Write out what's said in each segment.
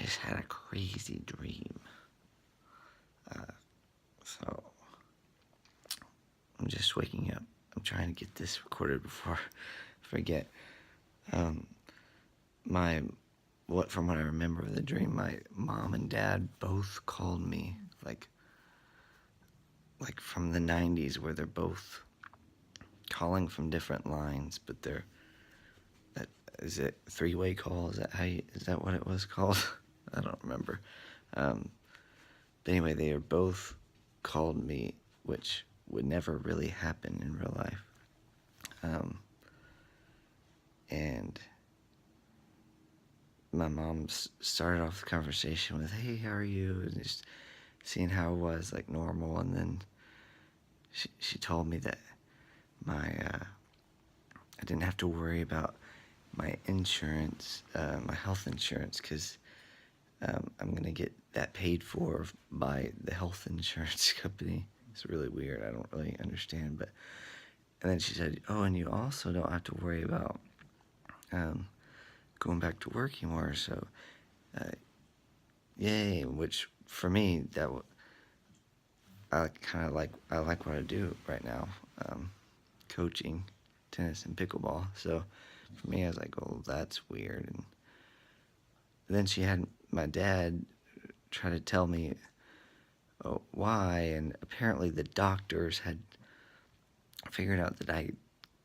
just had a crazy dream. So I'm just waking up. I'm trying to get this recorded before I forget. From what I remember of the dream, my mom and dad both called me, like from the 90s, where they're both calling from different lines, but is it three-way call? Is that what it was called? I don't remember. But anyway, they are both called me, which would never really happen in real life. And my mom started off the conversation with, "Hey, how are you?" and just seeing how it was, like normal. And then she told me that I didn't have to worry about my insurance, my health insurance, because I'm gonna get that paid for by the health insurance company. It's really weird. I don't really understand, but. And then she said, "Oh, and you also don't have to worry about going back to work anymore." So, yay! Which for me, I like what I do right now, coaching tennis and pickleball. So for me, I was like, "Oh, that's weird." And then she had my dad try to tell me why, and apparently the doctors had figured out that I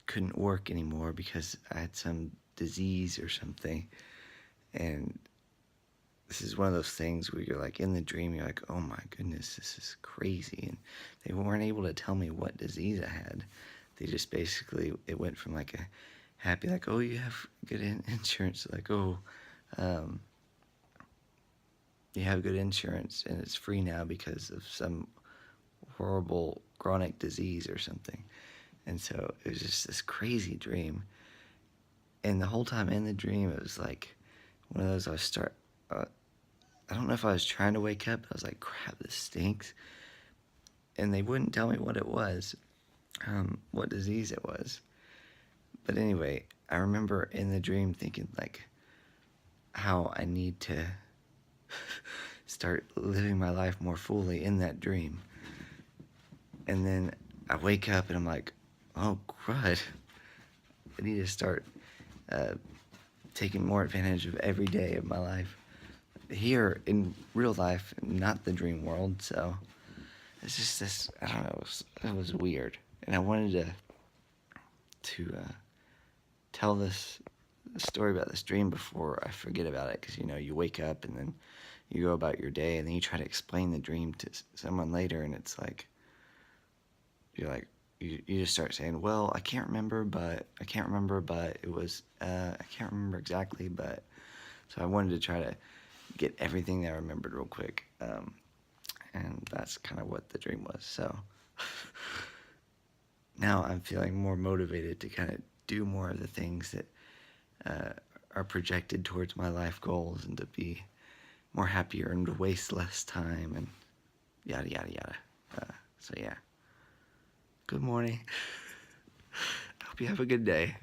couldn't work anymore because I had some disease or something. And this is one of those things where you're like in the dream, you're like, "Oh my goodness, this is crazy." And they weren't able to tell me what disease I had. They just basically, it went from like a happy, like, "Oh, you have good insurance," like, "Oh, you have good insurance and it's free now because of some horrible chronic disease or something." And so it was just this crazy dream. And the whole time in the dream, it was like one of those I don't know if I was trying to wake up. I was like, "Crap, this stinks." And they wouldn't tell me what it was, what disease it was. But anyway, I remember in the dream thinking like how I need to start living my life more fully in that dream. And then I wake up and I'm like, "Oh, crud. I need to start taking more advantage of every day of my life here in real life, not the dream world." So it's just this, I don't know, it was weird. And I wanted to tell this story about this dream before I forget about it, because you wake up and then you go about your day and then you try to explain the dream to someone later, and it's like you just start saying, "Well, I can't remember, but it was I can't remember exactly, but." So I wanted to try to get everything that I remembered real quick, and that's kind of what the dream was. So now I'm feeling more motivated to kind of do more of the things that are projected towards my life goals, and to be more happier and to waste less time and yada yada yada. So yeah. Good morning. I hope you have a good day.